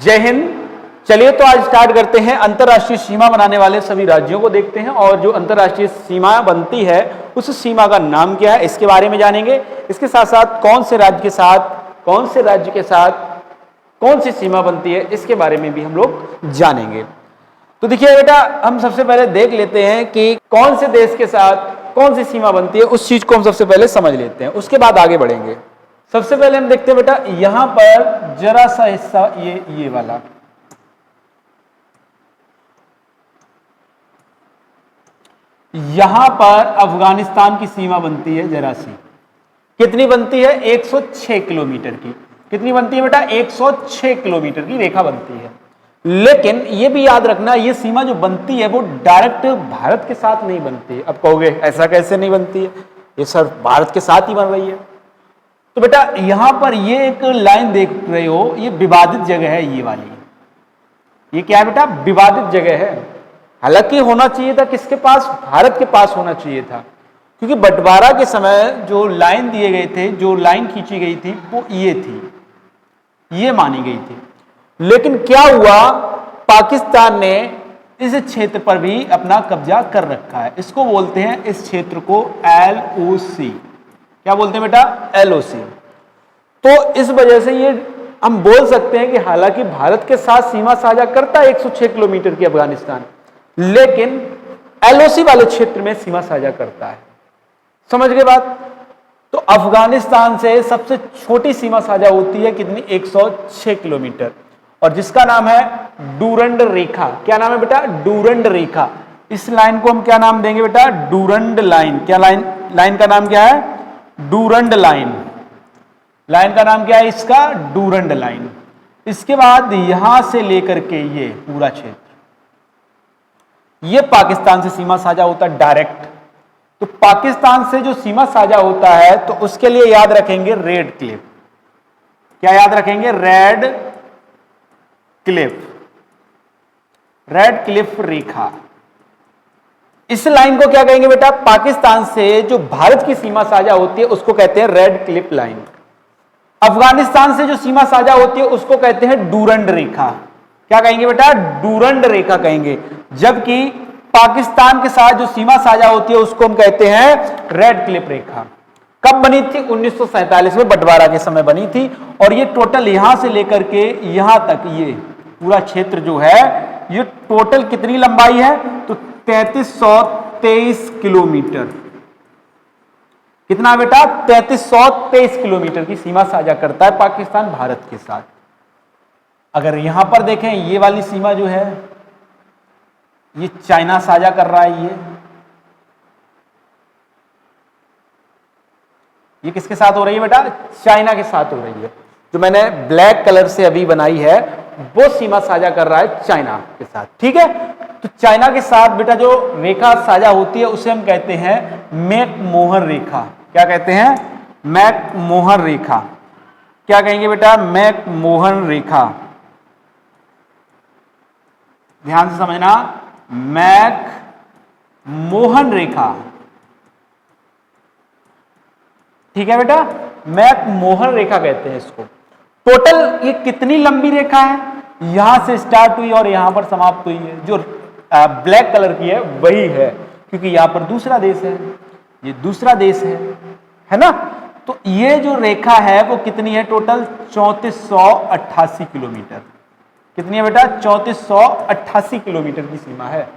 जय हिंद। चलिए तो आज स्टार्ट करते हैं। अंतर्राष्ट्रीय सीमा बनाने वाले सभी राज्यों को देखते हैं और जो अंतर्राष्ट्रीय सीमा बनती है उस सीमा का नाम क्या है इसके बारे में जानेंगे। इसके साथ साथ कौन से राज्य के साथ कौन सी सीमा बनती है इसके बारे में भी हम लोग जानेंगे। तो देखिए बेटा, हम सबसे पहले देख लेते हैं कि कौन से देश के साथ कौन सी सीमा बनती है, उस चीज को हम सबसे पहले समझ लेते हैं, उसके बाद आगे बढ़ेंगे। सबसे पहले हम देखते हैं बेटा, यहां पर जरा सा हिस्सा ये वाला, यहां पर अफगानिस्तान की सीमा बनती है जरा सी। कितनी बनती है? 106 किलोमीटर की। कितनी बनती है बेटा? 106 किलोमीटर की रेखा बनती है। लेकिन यह भी याद रखना, यह सीमा जो बनती है वो डायरेक्ट भारत के साथ नहीं बनती। अब कहोगे ऐसा कैसे नहीं बनती है, ये सर भारत के साथ ही बन रही है। तो बेटा यहां पर ये एक लाइन देख रहे हो, ये विवादित जगह है। ये वाली, ये क्या है बेटा? विवादित जगह है। हालांकि होना चाहिए था किसके पास? भारत के पास होना चाहिए था, क्योंकि बंटवारा के समय जो लाइन दिए गए थे, जो लाइन खींची गई थी वो ये थी, ये मानी गई थी। लेकिन क्या हुआ, पाकिस्तान ने इस क्षेत्र पर भी अपना कब्जा कर रखा है। इसको बोलते हैं, इस क्षेत्र को LOC। क्या बोलते हैं बेटा? LOC। तो इस वजह से ये हम बोल सकते हैं कि हालांकि भारत के साथ सीमा साझा करता है 106 किलोमीटर की अफगानिस्तान, लेकिन LOC वाले क्षेत्र में सीमा साझा करता है। समझ गए बात? तो अफगानिस्तान से सबसे छोटी सीमा साझा होती है कितनी? 106 किलोमीटर, और जिसका नाम है डूरंड रेखा। क्या नाम है बेटा? डूरंड रेखा। इस लाइन को हम क्या नाम देंगे बेटा? Durand line. क्या लाइन का नाम क्या है? Durand line. लाइन का नाम क्या है इसका? Durand line. इसके बाद यहां से लेकर के ये पूरा क्षेत्र, ये पाकिस्तान से सीमा साझा होता है डायरेक्ट। तो पाकिस्तान से जो सीमा साझा होता है तो उसके लिए याद रखेंगे रेड क्लिफ। क्या याद रखेंगे? रेड क्लिफ, रेड क्लिफ रेखा। इस लाइन को क्या कहेंगे बेटा? पाकिस्तान से जो भारत की सीमा साझा होती है उसको कहते हैं रेड क्लिफ लाइन। अफगानिस्तान से जो सीमा साझा होती है उसको कहते हैं डूरंड रेखा। क्या कहेंगे बेटा? डूरंड रेखा कहेंगे। जबकि पाकिस्तान के साथ जो सीमा साझा होती है उसको हम कहते हैं रेड क्लिफ रेखा। कब बनी थी? 1947 में बंटवारा के समय बनी थी। और ये टोटल यहां से लेकर के यहां तक ये पूरा क्षेत्र जो है, ये टोटल कितनी लंबाई है? तो 3323 किलोमीटर। कितना बेटा? 3323 किलोमीटर की सीमा साझा करता है पाकिस्तान भारत के साथ। अगर यहां पर देखें, ये वाली सीमा जो है ये चाइना साझा कर रहा है। ये किसके साथ हो रही है बेटा? चाइना के साथ हो रही है। जो मैंने ब्लैक कलर से अभी बनाई है वो सीमा साझा कर रहा है चाइना के साथ। ठीक है, तो चाइना के साथ बेटा जो रेखा साझा होती है उसे हम कहते हैं मैकमोहन रेखा। क्या कहते हैं? मैकमोहन रेखा। क्या कहेंगे बेटा? मैकमोहन रेखा। ध्यान से समझना, मैकमोहन रेखा। ठीक है बेटा, मैकमोहन रेखा कहते हैं इसको। टोटल ये कितनी लंबी रेखा है? यहां से स्टार्ट हुई और यहां पर समाप्त हुई है। जो ब्लैक कलर की है वही है, क्योंकि यहां पर दूसरा देश है, ये दूसरा देश है ना। तो ये जो रेखा है वो कितनी है? Total 3488 kilometre. कितनी है बेटा? 3488 किलोमीटर की सीमा है।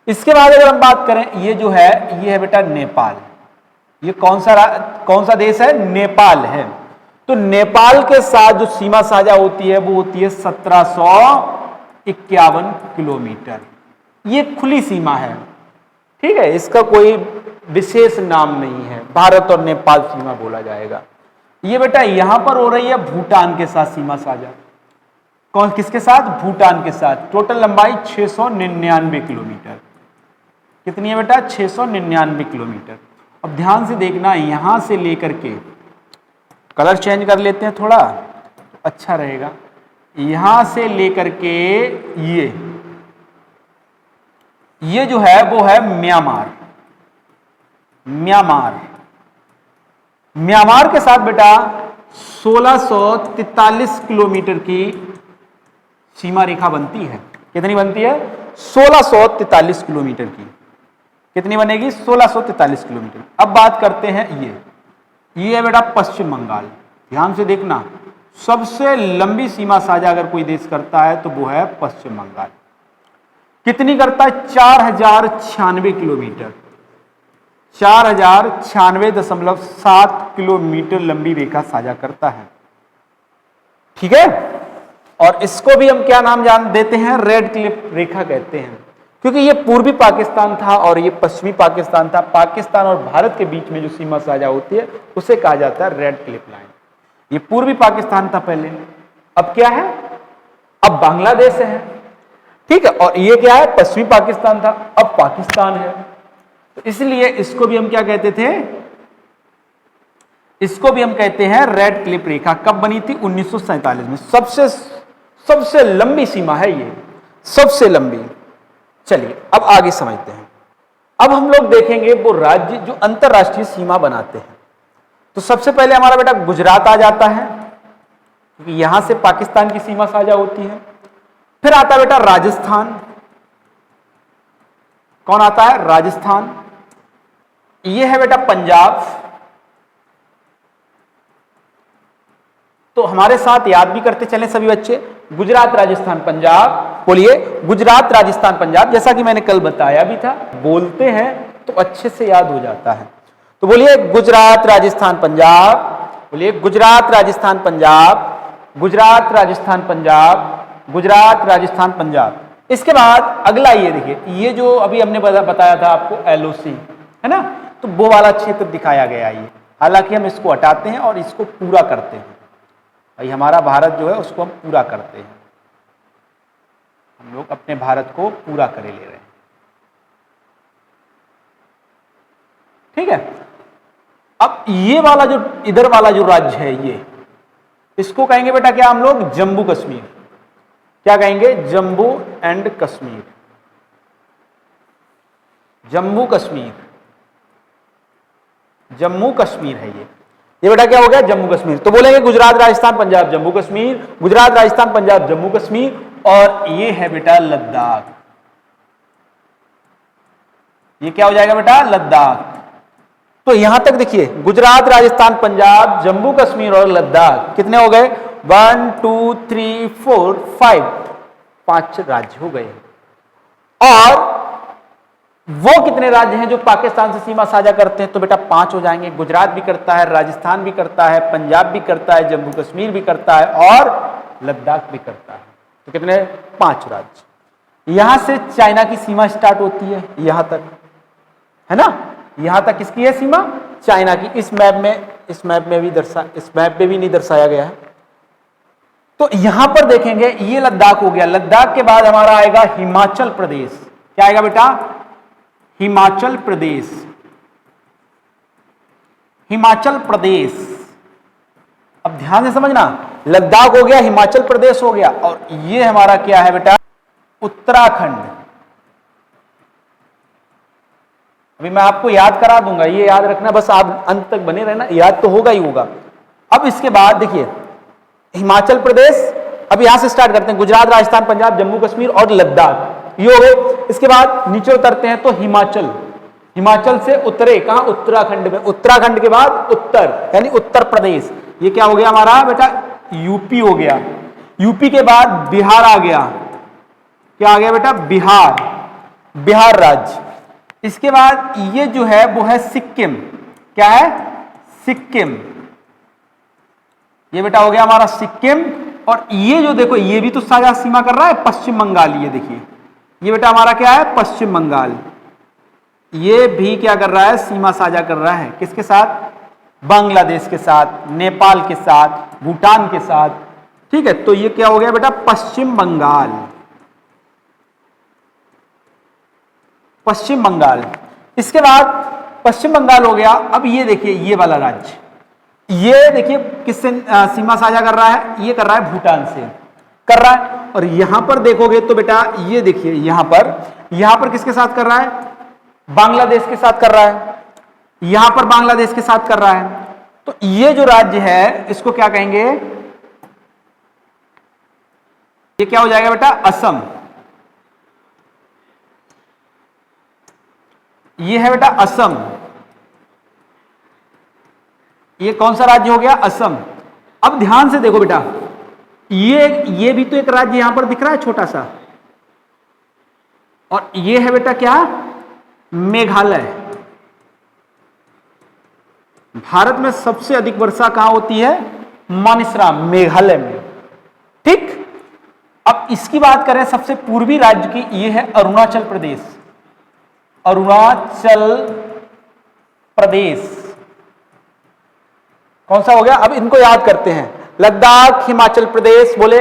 इसके बाद अगर हम बात करें, ये जो है ये है बेटा नेपाल। ये कौन सा देश है? नेपाल है। तो नेपाल के साथ जो सीमा साझा होती है वो होती है 1751 किलोमीटर। ये खुली सीमा है। ठीक है, इसका कोई विशेष नाम नहीं है, भारत और नेपाल सीमा बोला जाएगा। ये बेटा यहां पर हो रही है भूटान के साथ सीमा साझा। कौन किसके साथ? भूटान के साथ। टोटल लंबाई 699 किलोमीटर। कितनी है बेटा? 699 किलोमीटर। अब ध्यान से देखना, यहां से लेकर के, कलर चेंज कर लेते हैं थोड़ा तो अच्छा रहेगा। यहां से लेकर के ये जो है वो है म्यांमार। म्यांमार के साथ बेटा 1643 किलोमीटर की सीमा रेखा बनती है। कितनी बनती है? 1643 किलोमीटर की। कितनी बनेगी? 1643 किलोमीटर। अब बात करते हैं ये है बेटा पश्चिम बंगाल। ध्यान से देखना, सबसे लंबी सीमा साझा अगर कोई देश करता है तो वो है पश्चिम बंगाल। कितनी करता है? 4096 किलोमीटर, 4096.7 किलोमीटर लंबी रेखा साझा करता है। ठीक है, और इसको भी हम क्या नाम जान देते हैं? रेड क्लिफ रेखा कहते हैं, क्योंकि ये पूर्वी पाकिस्तान था और ये पश्चिमी पाकिस्तान था। पाकिस्तान और भारत के बीच में जो सीमा साझा होती है उसे कहा जाता है रेड क्लिफ लाइन। ये पूर्वी पाकिस्तान था पहले, अब क्या है? अब बांग्लादेश है। ठीक है, और ये क्या है? पश्चिमी पाकिस्तान था, अब पाकिस्तान है। तो इसलिए इसको भी हम क्या कहते थे? इसको भी हम कहते हैं रेड क्लिफ रेखा। कब बनी थी? 1947 में। सबसे लंबी सीमा है ये, सबसे लंबी। चलिए अब आगे समझते हैं। अब हम लोग देखेंगे वो राज्य जो अंतरराष्ट्रीय सीमा बनाते हैं। तो सबसे पहले हमारा बेटा गुजरात आ जाता है, क्योंकि यहां से पाकिस्तान की सीमा साझा होती है। फिर आता बेटा राजस्थान। कौन आता है? राजस्थान। ये है बेटा पंजाब। तो हमारे साथ याद भी करते चलें सभी बच्चे, गुजरात राजस्थान पंजाब। बोलिए, गुजरात राजस्थान पंजाब। जैसा कि मैंने कल बताया भी था, बोलते हैं तो अच्छे से याद हो जाता है। तो बोलिए गुजरात राजस्थान पंजाब। बोलिए गुजरात राजस्थान पंजाब, गुजरात राजस्थान पंजाब, गुजरात राजस्थान पंजाब। इसके बाद अगला ये देखिए, ये जो अभी हमने बताया था आपको LOC है ना, तो वो वाला क्षेत्र दिखाया गया ये। हालांकि हम इसको हटाते हैं और इसको पूरा करते हैं। भाई हमारा भारत जो है उसको हम पूरा करते हैं, हम लोग अपने भारत को पूरा करे ले रहे हैं। ठीक है, अब ये वाला जो इधर वाला जो राज्य है ये, इसको कहेंगे बेटा क्या हम लोग? जम्मू कश्मीर। क्या कहेंगे? जम्मू एंड कश्मीर। जम्मू कश्मीर, जम्मू कश्मीर है ये बेटा क्या हो गया? जम्मू कश्मीर। तो बोलेंगे गुजरात राजस्थान पंजाब जम्मू कश्मीर, गुजरात राजस्थान पंजाब जम्मू कश्मीर, और ये है बेटा लद्दाख। ये क्या हो जाएगा बेटा? लद्दाख। तो यहां तक देखिए, गुजरात राजस्थान पंजाब जम्मू कश्मीर और लद्दाख कितने हो गए? 1 2 3 4 5, 5 राज्य हो गए। और वो कितने राज्य हैं जो पाकिस्तान से सीमा साझा करते हैं? तो बेटा 5 हो जाएंगे। गुजरात भी करता है, राजस्थान भी करता है, पंजाब भी करता है, जम्मू कश्मीर भी करता है और लद्दाख भी करता है। तो कितने? 5 राज्य। यहां से चाइना की सीमा स्टार्ट होती है, यहां तक है ना, यहां तक किसकी है सीमा? चाइना की। इस मैप में भी नहीं दर्शाया गया है। तो यहां पर देखेंगे ये लद्दाख हो गया। लद्दाख के बाद हमारा आएगा हिमाचल प्रदेश। क्या आएगा बेटा? हिमाचल प्रदेश। हिमाचल प्रदेश। अब ध्यान से समझना, लद्दाख हो गया, हिमाचल प्रदेश हो गया, और ये हमारा क्या है बेटा? उत्तराखंड। अभी मैं आपको याद करा दूंगा, ये याद रखना, बस आप अंत तक बने रहना, याद तो होगा ही होगा। अब इसके बाद देखिए हिमाचल प्रदेश, अब यहां से स्टार्ट करते हैं, गुजरात राजस्थान पंजाब जम्मू कश्मीर और लद्दाख, ये हो गए। इसके बाद नीचे उतरते हैं तो हिमाचल, हिमाचल से उतरे कहां? उत्तराखंड में। उत्तराखंड के बाद उत्तर यानी उत्तर प्रदेश। ये क्या हो गया हमारा बेटा? यूपी हो गया। यूपी के बाद बिहार आ गया। क्या आ गया बेटा? बिहार, बिहार राज्य। इसके बाद ये जो है वो है सिक्किम। क्या है? सिक्किम। ये बेटा हो गया हमारा सिक्किम। और ये जो देखो ये भी तो साझा सीमा कर रहा है, पश्चिम बंगाल। ये देखिए ये बेटा हमारा क्या है? पश्चिम बंगाल। ये भी क्या कर रहा है? सीमा साझा कर रहा है। किसके साथ? बांग्लादेश के साथ, नेपाल के साथ, भूटान के साथ। ठीक है, तो ये क्या हो गया बेटा? पश्चिम बंगाल, पश्चिम बंगाल। इसके बाद पश्चिम बंगाल हो गया। अब ये देखिए ये वाला राज्य, ये देखिए किससे सीमा साझा कर रहा है? ये कर रहा है भूटान से कर रहा है। और यहां पर देखोगे तो बेटा ये देखिए यहां पर किसके साथ कर रहा है? बांग्लादेश के साथ कर रहा है। यहां पर बांग्लादेश के साथ कर रहा है। तो ये जो राज्य है इसको क्या कहेंगे? ये क्या हो जाएगा बेटा? असम। ये है बेटा असम। ये कौन सा राज्य हो गया? असम। अब ध्यान से देखो बेटा, ये भी तो एक राज्य यहां पर दिख रहा है छोटा सा, और ये है बेटा क्या? मेघालय। भारत में सबसे अधिक वर्षा कहां होती है? मानसरोवर, मेघालय में। ठीक। अब इसकी बात करें सबसे पूर्वी राज्य की, ये है अरुणाचल प्रदेश। अरुणाचल प्रदेश कौन सा हो गया? अब इनको याद करते हैं। लद्दाख, हिमाचल प्रदेश, बोले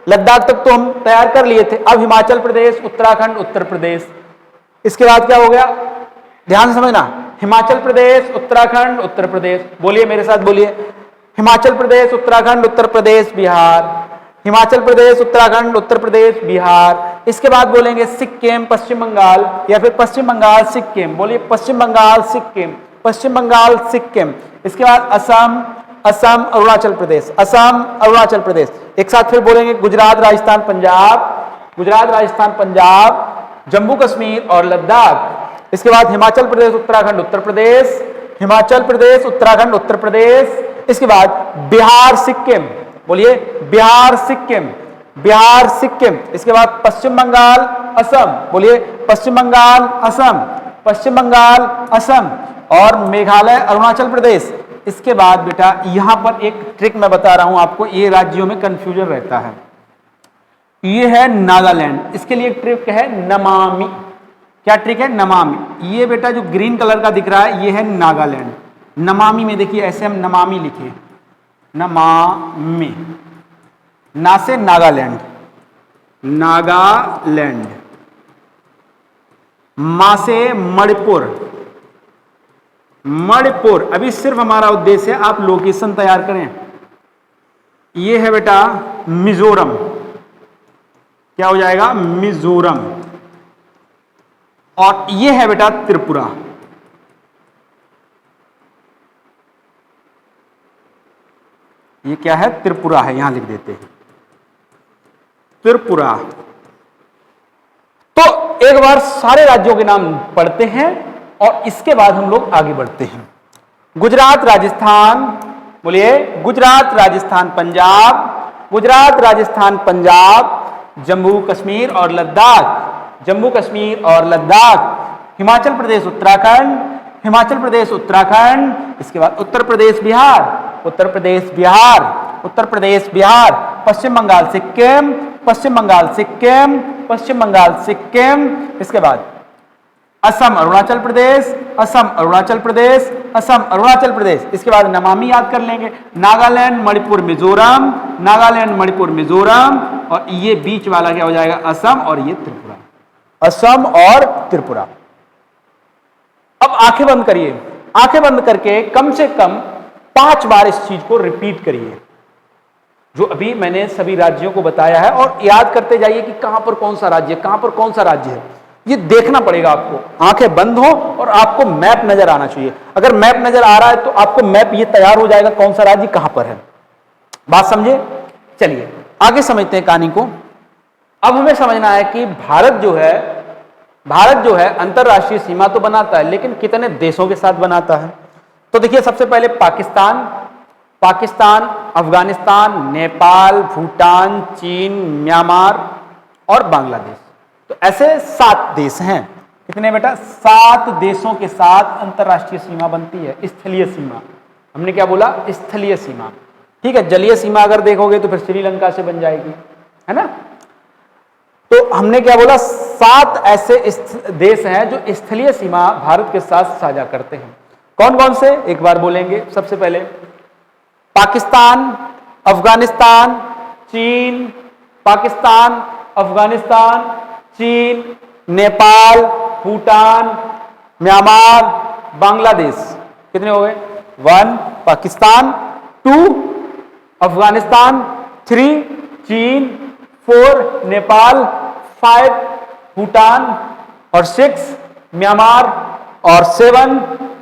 लद्दाख तक तो हम तैयार कर लिए थे। अब हिमाचल प्रदेश, उत्तराखंड, उत्तर प्रदेश। इसके बाद क्या हो गया? ध्यान से समझना, हिमाचल प्रदेश, उत्तराखंड, उत्तर प्रदेश। बोलिए मेरे साथ, बोलिए। हिमाचल प्रदेश, उत्तराखंड, उत्तर प्रदेश, बिहार। हिमाचल प्रदेश, उत्तराखंड, उत्तर प्रदेश, बिहार। इसके बाद बोलेंगे सिक्किम, पश्चिम बंगाल, या फिर पश्चिम बंगाल, सिक्किम। बोलिए पश्चिम बंगाल, सिक्किम, पश्चिम बंगाल, सिक्किम। इसके बाद असम, असम, अरुणाचल प्रदेश, असम, अरुणाचल प्रदेश। एक साथ फिर बोलेंगे गुजरात, राजस्थान, पंजाब, गुजरात, राजस्थान, पंजाब, जम्मू कश्मीर और लद्दाख। इसके बाद हिमाचल प्रदेश, उत्तराखंड, उत्तर प्रदेश, हिमाचल प्रदेश, उत्तराखंड, उत्तर प्रदेश। इसके बाद बिहार, सिक्किम। बोलिए बिहार, सिक्किम, बिहार, सिक्किम। इसके बाद पश्चिम बंगाल, असम। बोलिए पश्चिम बंगाल, असम, पश्चिम बंगाल, असम और मेघालय, अरुणाचल प्रदेश। इसके बाद बेटा यहां पर एक ट्रिक मैं बता रहा हूं आपको, ये राज्यों में कंफ्यूजन रहता है। ये है नागालैंड। इसके लिए एक ट्रिक है नमामि। क्या ट्रिक है? नमामि। ये बेटा जो ग्रीन कलर का दिख रहा है, ये है नागालैंड। नमामि में देखिए ऐसे हम नमामि लिखे, नमामि, ना से नागालैंड, नागालैंड, मा से मणिपुर, मणिपुर। अभी सिर्फ हमारा उद्देश्य है आप लोकेशन तैयार करें। ये है बेटा मिजोरम। क्या हो जाएगा? मिजोरम। और ये है बेटा त्रिपुरा। ये क्या है? त्रिपुरा है, यहां लिख देते हैं त्रिपुरा। तो एक बार सारे राज्यों के नाम पढ़ते हैं और इसके बाद हम लोग आगे बढ़ते हैं। गुजरात, राजस्थान। बोलिए गुजरात, राजस्थान, पंजाब, गुजरात, राजस्थान, पंजाब, जम्मू कश्मीर और लद्दाख, जम्मू कश्मीर और लद्दाख। हिमाचल प्रदेश, उत्तराखंड, हिमाचल प्रदेश, उत्तराखंड। इसके बाद उत्तर प्रदेश, बिहार, उत्तर प्रदेश, बिहार, उत्तर प्रदेश, बिहार। पश्चिम बंगाल, सिक्किम, पश्चिम बंगाल, सिक्किम, पश्चिम बंगाल, सिक्किम। इसके बाद असम, अरुणाचल प्रदेश, असम, अरुणाचल प्रदेश, असम, अरुणाचल प्रदेश। इसके बाद नमामि याद कर लेंगे, नागालैंड, मणिपुर, मिजोरम, नागालैंड, मणिपुर, मिजोरम। और ये बीच वाला क्या हो जाएगा? असम, और ये त्रिपुरा, असम और त्रिपुरा। अब आंखें बंद करिए, आंखें बंद करके कम से कम 5 बार इस चीज को रिपीट करिए जो अभी मैंने सभी राज्यों को बताया है, और याद करते जाइए कि कहां पर कौन सा राज्य है, कहां पर कौन सा राज्य है। ये देखना पड़ेगा आपको, आंखें बंद हो और आपको मैप नजर आना चाहिए। अगर मैप नजर आ रहा है तो आपको मैप ये तैयार हो जाएगा कौन सा राज्य कहां पर है। बात समझे? चलिए आगे समझते हैं कहानी को। अब हमें समझना है कि भारत जो है अंतरराष्ट्रीय सीमा तो बनाता है, लेकिन कितने देशों के साथ बनाता है। तो देखिए सबसे पहले पाकिस्तान, अफगानिस्तान, नेपाल, भूटान, चीन, म्यांमार और बांग्लादेश। तो ऐसे 7 देश हैं। कितने बेटा? 7 देशों के साथ अंतरराष्ट्रीय सीमा बनती है, स्थलीय सीमा। हमने क्या बोला? स्थलीय सीमा। ठीक है, जलीय सीमा अगर देखोगे तो फिर श्रीलंका से बन जाएगी, है ना। तो हमने क्या बोला? 7 ऐसे देश हैं जो स्थलीय सीमा भारत के साथ साझा करते हैं। कौन कौन से? एक बार बोलेंगे। सबसे पहले पाकिस्तान, अफगानिस्तान, चीन, पाकिस्तान, अफगानिस्तान, चीन, नेपाल, भूटान, म्यांमार, बांग्लादेश। कितने हो गए? 1 पाकिस्तान, 2 अफगानिस्तान, 3 चीन, 4 नेपाल, 5 भूटान और 6 म्यांमार और 7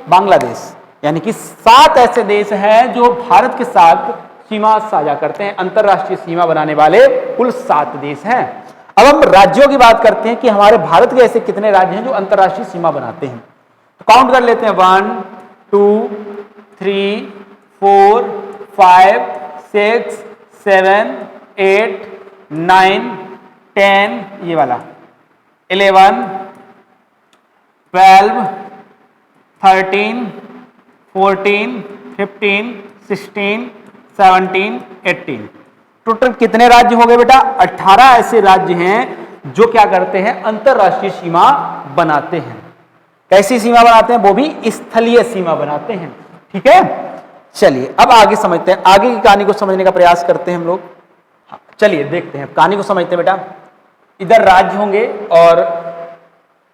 बांग्लादेश। यानी कि 7 ऐसे देश हैं जो भारत के साथ सीमा साझा करते हैं। अंतरराष्ट्रीय सीमा बनाने वाले कुल 7 देश हैं। अब हम राज्यों की बात करते हैं कि हमारे भारत के ऐसे कितने राज्य हैं जो अंतरराष्ट्रीय सीमा बनाते हैं। तो काउंट कर लेते हैं 1 2 3 4 5 6 7 8 9 10 ये वाला 11 12 13 14 15 16 17 18 टोटल कितने राज्य हो गए बेटा? 18 ऐसे राज्य हैं जो क्या करते हैं? अंतरराष्ट्रीय सीमा बनाते हैं। कैसी सीमा बनाते हैं? वो भी स्थलीय सीमा बनाते हैं। ठीक है, चलिए अब आगे समझते हैं, आगे की कहानी को समझने का प्रयास करते हैं हम लोग। चलिए देखते हैं कहानी को समझते हैं बेटा। इधर राज्य होंगे और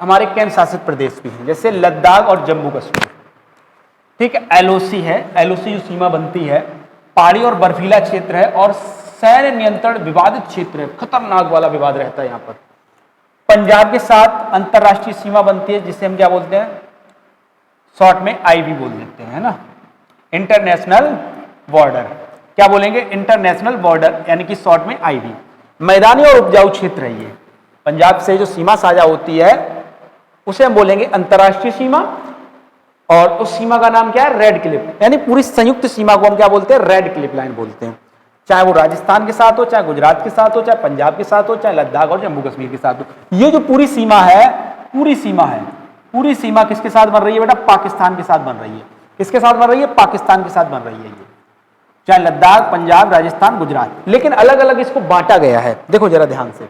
हमारे केंद्र शासित प्रदेश भी हैं, जैसे लद्दाख और जम्मू कश्मीर। ठीक है, एलओसी है, एलओसी जो सीमा बनती है पहाड़ी और बर्फीला क्षेत्र है और सैन्य नियंत्रण विवादित क्षेत्र है, खतरनाक वाला विवाद रहता है यहाँ पर। पंजाब के साथ अंतरराष्ट्रीय सीमा बनती है जिसे हम क्या बोलते हैं? शॉर्ट में आईबी बोल देते हैं, है ना, इंटरनेशनल बॉर्डर। क्या बोलेंगे? इंटरनेशनल बॉर्डर, यानी कि शॉर्ट में आईबी। मैदानी और उपजाऊ क्षेत्र है ये। पंजाब से जो सीमा साझा होती है उसे हम बोलेंगे अंतरराष्ट्रीय सीमा, और उस सीमा का नाम क्या है? रेड क्लिफ, यानी पूरी संयुक्त सीमा को हम क्या बोलते हैं? रेड क्लिफ लाइन बोलते हैं। चाहे वो राजस्थान के साथ हो, चाहे गुजरात के साथ हो, चाहे पंजाब के साथ हो, चाहे लद्दाख और जम्मू कश्मीर के साथ हो, ये जो पूरी सीमा है, पूरी सीमा है, पूरी सीमा किसके साथ बन रही है बेटा? पाकिस्तान के साथ बन रही है। किसके साथ बन रही है? पाकिस्तान के साथ बन रही है ये, चाहे लद्दाख, पंजाब, राजस्थान, गुजरात, लेकिन अलग अलग इसको बांटा गया है। देखो जरा ध्यान से,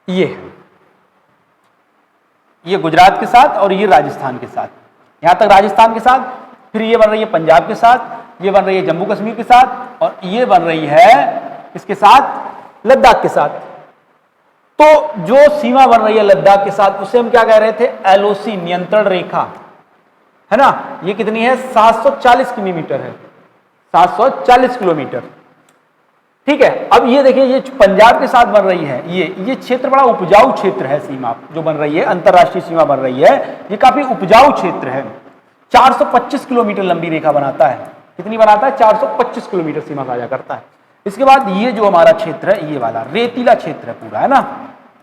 ये है, ये गुजरात के साथ और ये राजस्थान के साथ, यहां तक राजस्थान के साथ, फिर ये बन रही है पंजाब के साथ, ये बन रही है जम्मू कश्मीर के साथ, और ये बन रही है इसके साथ? लद्दाख के साथ। तो जो सीमा बन रही है लद्दाख के साथ उसे हम क्या कह रहे थे? एलओसी, नियंत्रण रेखा, है ना। ये कितनी है? 740 किलोमीटर है, 740 किलोमीटर। ठीक है, अब ये देखिए, ये पंजाब के साथ बन रही है, ये क्षेत्र बड़ा उपजाऊ क्षेत्र है। सीमा जो बन रही है, अंतरराष्ट्रीय सीमा बन रही है, ये काफी उपजाऊ क्षेत्र है। 425 किलोमीटर लंबी रेखा बनाता है। कितनी बनाता है? 425 किलोमीटर सीमा साझा करता है। इसके बाद ये जो हमारा क्षेत्र है, ये वाला रेतीला क्षेत्र है पूरा, है ना,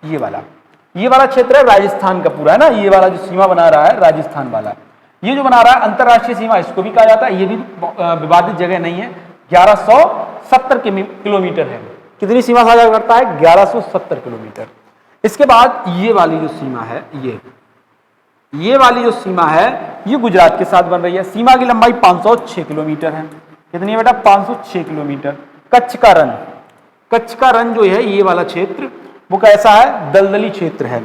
ये वाला क्षेत्र है राजस्थान का पूरा, है ना। ये वाला जो सीमा बना रहा है राजस्थान वाला, ये जो बना रहा है अंतरराष्ट्रीय सीमा, इसको भी कहा जाता है। ये भी विवादित जगह नहीं है। 1170 किलोमीटर है। कितनी सीमा साझा करता है? 1170 किलोमीटर। इसके बाद ये वाली जो सीमा है, ये वाली जो सीमा है, ये गुजरात के साथ बन रही है। सीमा की लंबाई 506 किलोमीटर है। कितनी है बेटा? 506 किलोमीटर। कच्छ का रण जो है, ये वाला क्षेत्र, वो कैसा है? दलदली क्षेत्र है।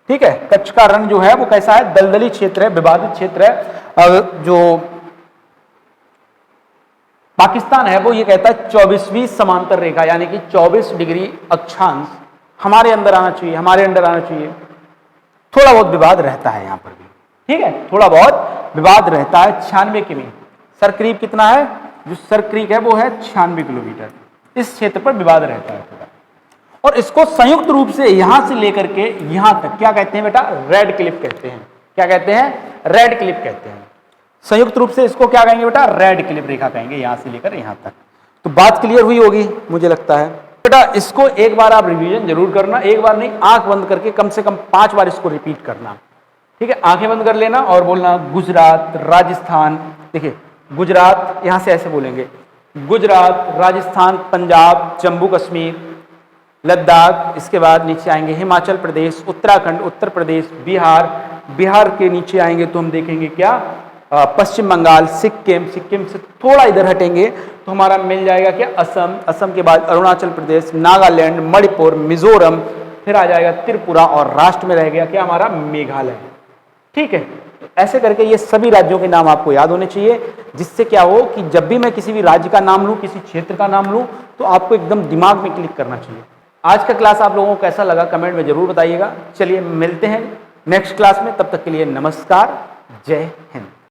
ठीक है, कच्छ का रण जो है वो कैसा है? दलदली क्षेत्र है, विवादित क्षेत्र है। जो पाकिस्तान है वो ये कहता है 24वीं समांतर रेखा, यानी कि 24 डिग्री अक्षांश हमारे अंदर आना चाहिए, हमारे अंदर आना चाहिए। थोड़ा बहुत विवाद रहता है यहाँ पर भी, ठीक है, थोड़ा बहुत विवाद रहता है। 96 किमी। सरक्रीक कितना है? जो सरक्रीक है वो है 96 किलोमीटर। इस क्षेत्र पर विवाद रहता है थोड़ा। और इसको संयुक्त रूप से यहां से लेकर के यहां तक क्या कहते हैं बेटा? रेड क्लिफ कहते हैं। क्या कहते हैं? रेड क्लिफ कहते हैं। संयुक्त रूप से इसको क्या कहेंगे बेटा? रेड क्लिफ रेखा कहेंगे, यहां से लेकर यहां तक। तो बात क्लियर हुई होगी मुझे लगता है बेटा। इसको एक बार आप रिवीजन जरूर करना, एक बार नहीं, आंख बंद करके कम से कम 5 बार इसको रिपीट करना। ठीक है, आंखें बंद कर लेना और बोलना गुजरात, राजस्थान। देखिए गुजरात यहां से ऐसे बोलेंगे, गुजरात, राजस्थान, पंजाब, जम्मू कश्मीर, लद्दाख। इसके बाद नीचे आएंगे हिमाचल प्रदेश, उत्तराखंड, उत्तर प्रदेश, बिहार। बिहार के नीचे आएंगे तो हम देखेंगे क्या? पश्चिम बंगाल, सिक्किम। सिक्किम से थोड़ा इधर हटेंगे तो हमारा मिल जाएगा क्या? असम। असम के बाद अरुणाचल प्रदेश, नागालैंड, मणिपुर, मिजोरम, फिर आ जाएगा त्रिपुरा, और लास्ट में रह गया क्या? हमारा मेघालय। ठीक है, तो ऐसे करके ये सभी राज्यों के नाम आपको याद होने चाहिए, जिससे क्या हो कि जब भी मैं किसी भी राज्य का नाम लूँ, किसी क्षेत्र का नाम लूँ, तो आपको एकदम दिमाग में क्लिक करना चाहिए। आज का क्लास आप लोगों को कैसा लगा कमेंट में जरूर बताइएगा। चलिए मिलते हैं नेक्स्ट क्लास में, तब तक के लिए नमस्कार, जय हिंद।